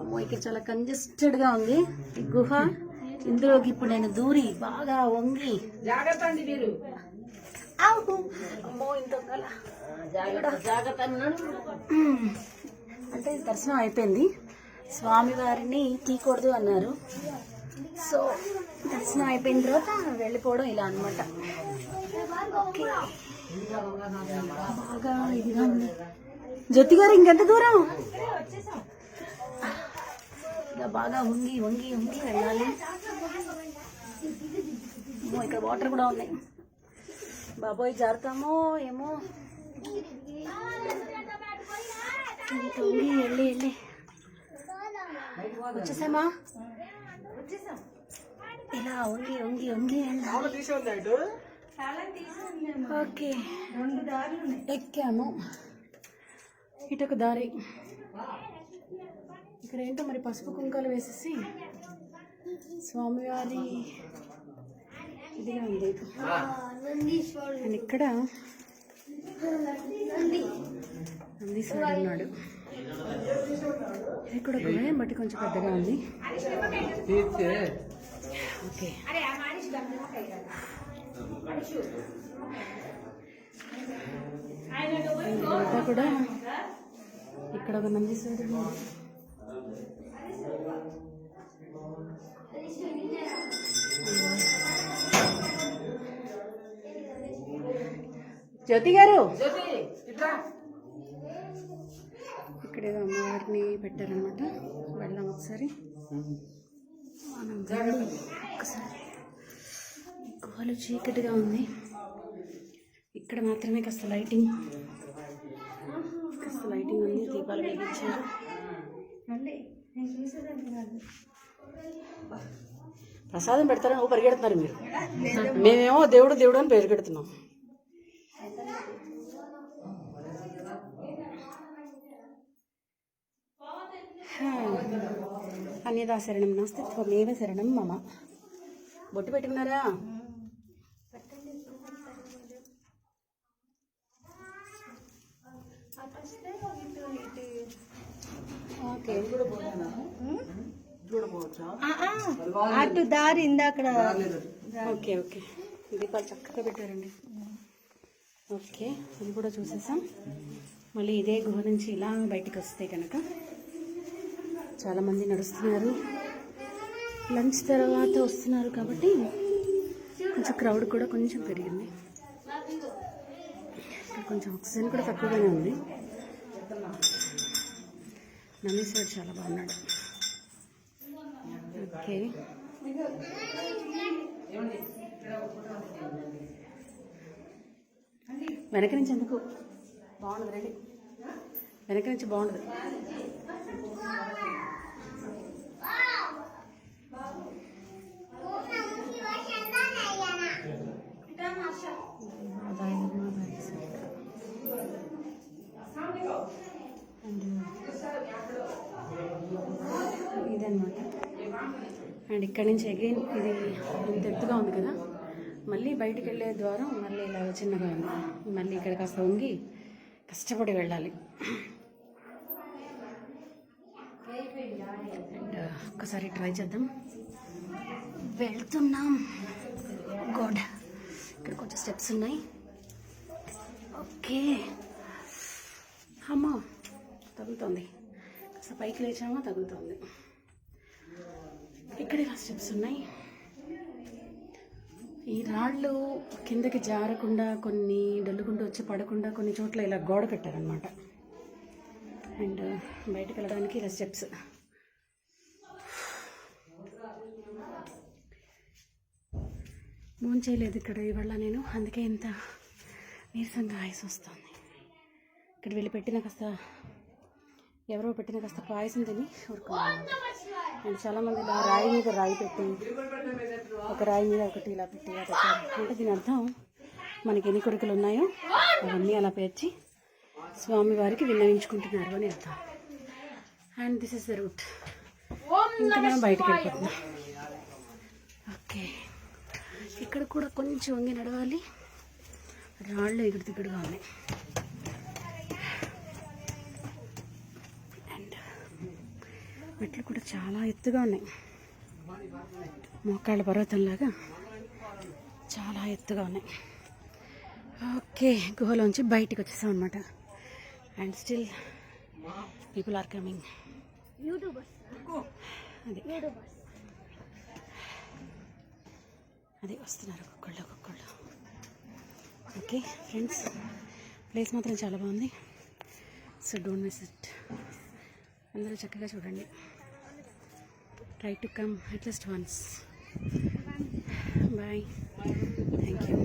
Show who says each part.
Speaker 1: అమ్మో ఇక్కడ చాలా కంజెస్టెడ్గా ఉంది ఈ గుహ. ఇందులోకి ఇప్పుడు నేను దూరి బాగా వంగి
Speaker 2: జాగ్రత్త అండి మీరు.
Speaker 1: అమ్మో ఇంత అంటే దర్శనం అయిపోయింది. స్వామివారిని తీయకూడదు అన్నారు. సో దర్శనం అయిపోయిన తర్వాత వెళ్ళిపోవడం ఇలా అనమాట. బాగా ఇదిగా ఉంది. జ్యోతి గారు ఇంకెంత దూరం? ఇలా బాగా వంగి వంగి వంగి వెళ్ళాలి. ఇక్కడ వాటర్ కూడా ఉన్నాయి. బాబోయ్ జారుతామో ఏమో. వంగి వెళ్ళి వెళ్ళి వచ్చేసామా? ఇలా వంగి వంగి వంగి ఓకే ఎక్కాము. ఇటొక దారి. ఇక్కడ ఏంటో మరి పసుపు కుంకాలు వేసేసి స్వామివారి ఇదిగా ఉంది. అండ్ ఇక్కడ నందీశ్వరుడు ఉన్నాడు. ఇది కూడా గుహ బట్టి కొంచెం పెద్దగా ఉంది. ఓకే ఇదంతా కూడా ఇక్కడ ఒక నందీశ్వరుడు. జ్యోతి గారు ఇక్కడేదో అమ్మవారిని పెట్టారనమాట. వెళ్దాం ఒకసారి. మనం ఒకసారి గుహలు చీకటిగా ఉంది. ఇక్కడ మాత్రమే కాస్త లైటింగ్ ఉంది. దీపాలు వెలిగించారు. ప్రసాదం పెడతారని ఓ పరిగెడుతున్నారు మీరు. మేమేమో దేవుడు దేవుడు అని పరిగెడుతున్నాం. అన్యదా శరణం నాస్తి త్వమేవ శరణం మమ. బొట్టు పెట్టుకున్నారా?
Speaker 2: అటు దారి ఇందాక.
Speaker 1: ఓకే ఓకే దీపాలు చక్కగా పెట్టారండి. ఓకే ఇది కూడా చూసేసాం. మళ్ళీ ఇదే గుహ నుంచి ఇలా బయటికి వస్తే కనుక చాలామంది నడుస్తున్నారు. లంచ్ తర్వాత వస్తున్నారు కాబట్టి కొంచెం క్రౌడ్ కూడా కొంచెం పెరిగింది. ఇక్కడ కొంచెం ఆక్సిజన్ కూడా తక్కువగానే ఉంది. నందీశ్వరుడు చాలా బాగున్నాడు. ఓకే వెనక నుంచి ఎందుకు బాగుండదు రండి. వెనక నుంచి బాగుండదు. ఇదన్నమాట. అండ్ ఇక్కడి నుంచి అగైన్ ఇది ఇంత ఎత్తుగా ఉంది కదా, మళ్ళీ బయటికి వెళ్ళే ద్వారం మళ్ళీ ఇలా చిన్నగా ఉంది. మళ్ళీ ఇక్కడ కాస్త వంగి కష్టపడి వెళ్ళాలి. అండ్ ఒక్కసారి ట్రై చేద్దాం. వెళ్తున్నాం. గాడ్ ఇక్కడ కొంచెం స్టెప్స్ ఉన్నాయి. ఓకే అమ్మా తగులుతుంది. కాస్త పైకి లేచామా తగులుతుంది. ఇక్కడ ఇలా స్టెప్స్ ఉన్నాయి. ఈ రాళ్ళు కిందకి జారకుండా కొన్ని డొల్లుకుంటూ వచ్చి పడకుండా కొన్ని చోట్ల ఇలా గోడ కట్టారనమాట. అండ్ బయటకు వెళ్ళడానికి ఇలా స్టెప్స్. ఫోన్ చేయలేదు ఇక్కడ ఇవాళ నేను, అందుకే ఇంత నీరసంగా ఆయాస వస్తుంది. ఇక్కడ వీళ్ళు పెట్టిన కాస్త ఎవరో పెట్టిన కాస్త పాయసం తిని ఊరుకున్నాను. అండ్ చాలామంది ఇలా రాయి మీద రాయి పెట్టి, ఒక రాయి మీద ఒకటి ఇలా పెట్టి పెట్టారు. అంటే దీని అర్థం మనకి ఎన్ని కోరికలు ఉన్నాయో అవన్నీ అలా పేర్చి స్వామివారికి విన్నవించుకుంటున్నారు అని అర్థం. And this is the route. ఇంకా మనం బయటకు వెళ్ళిపోతున్నాం. ఓకే ఇక్కడ కూడా కొంచెం వంగి నడవాలి. రాళ్ళు ఎగుడు దిగుడుగా ఉన్నాయి. అండ్ మెట్లు కూడా చాలా ఎత్తుగా ఉన్నాయి, మోకాళ్ళ పర్వతంలాగా చాలా ఎత్తుగా ఉన్నాయి. ఓకే, గుహలోంచి బయటికి వచ్చేసాం అనమాట. And still people are coming. అది వస్తున్నారు ఒక్కొక్కళ్ళు. ఓకే ఫ్రెండ్స్, ప్లేస్ మాత్రం చాలా బాగుంది. So don't miss it. అందరూ చక్కగా చూడండి. Try to come at least once. Bye. Thank you.